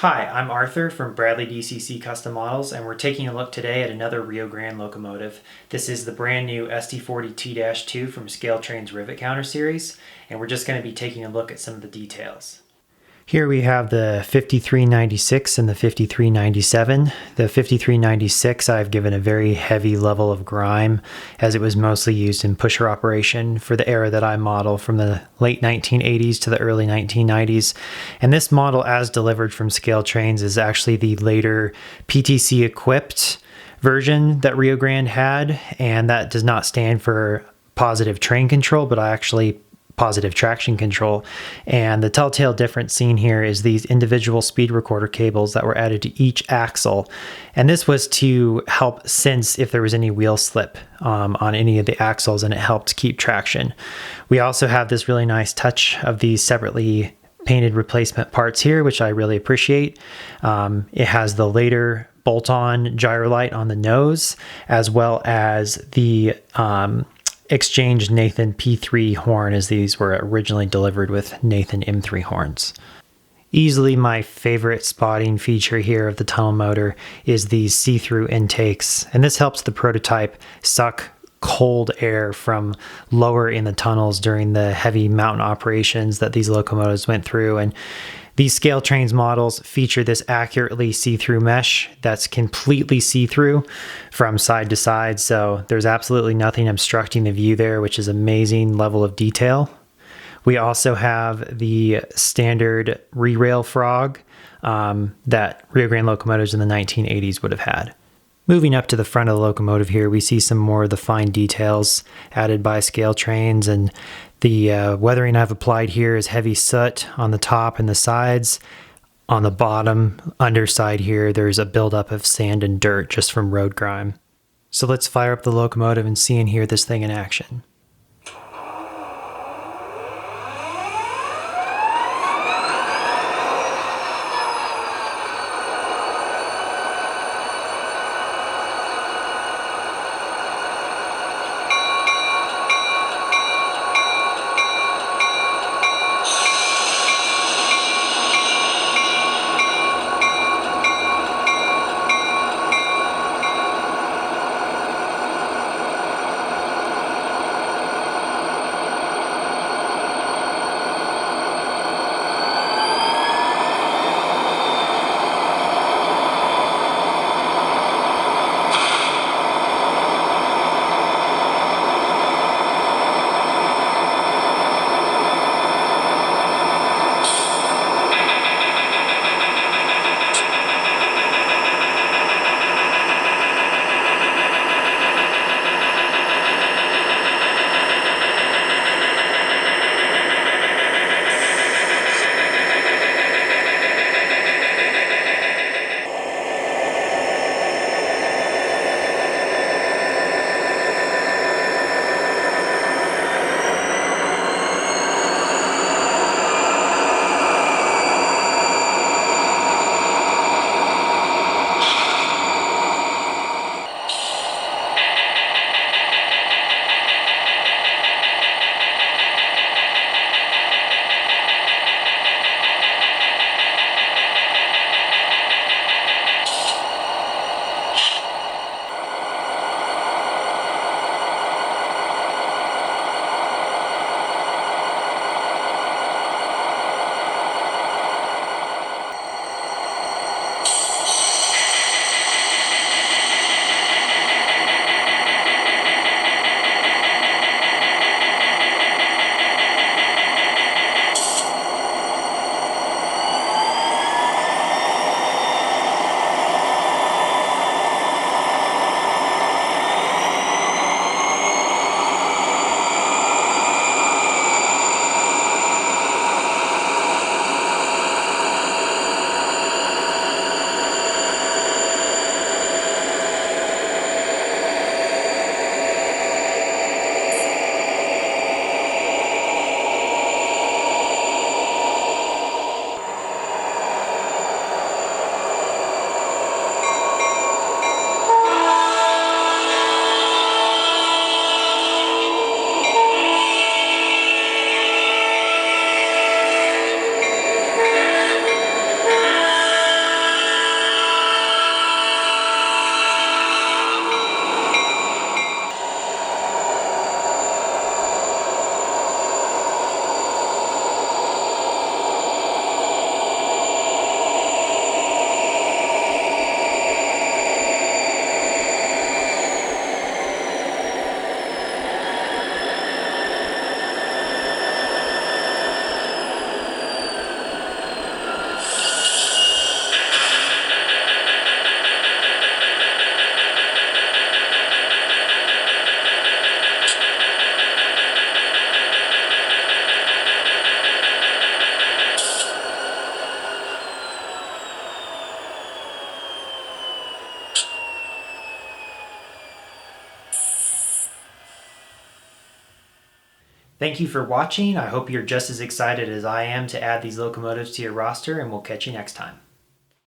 Hi, I'm Arthur from Bradley DCC Custom Models, and we're taking a look today at another Rio Grande locomotive. This is the brand new SD40T-2 from ScaleTrains Rivet Counter series, and we're just going to be taking a look at some of the details. Here we have the 5396 and the 5397. The 5396 I've given a very heavy level of grime, as it was mostly used in pusher operation for the era that I model from the late 1980s to the early 1990s. And this model, as delivered from ScaleTrains, is actually the later PTC equipped version that Rio Grande had, and that does not stand for positive train control, but actually positive traction control. And the telltale difference seen here is these individual speed recorder cables that were added to each axle. And this was to help sense if there was any wheel slip on any of the axles, and it helped keep traction. We also have this really nice touch of these separately painted replacement parts here, which I really appreciate. It has the later bolt-on gyro light on the nose, as well as the exchanged Nathan P3 horn, as these were originally delivered with Nathan M3 horns. Easily my favorite spotting feature here of the tunnel motor is these see-through intakes, and this helps the prototype suck cold air from lower in the tunnels during the heavy mountain operations that these locomotives went through. And these ScaleTrains models feature this accurately see-through mesh that's completely see-through from side to side, so there's absolutely nothing obstructing the view there, which is amazing level of detail. We also have the standard re-rail frog that Rio Grande locomotives in the 1980s would have had. Moving up to the front of the locomotive here, we see some more of the fine details added by ScaleTrains, and the weathering I've applied here is heavy soot on the top and the sides. On the bottom underside here, there's a buildup of sand and dirt just from road grime. So let's fire up the locomotive and see and hear this thing in action. Thank you for watching. I hope you're just as excited as I am to add these locomotives to your roster, and we'll catch you next time.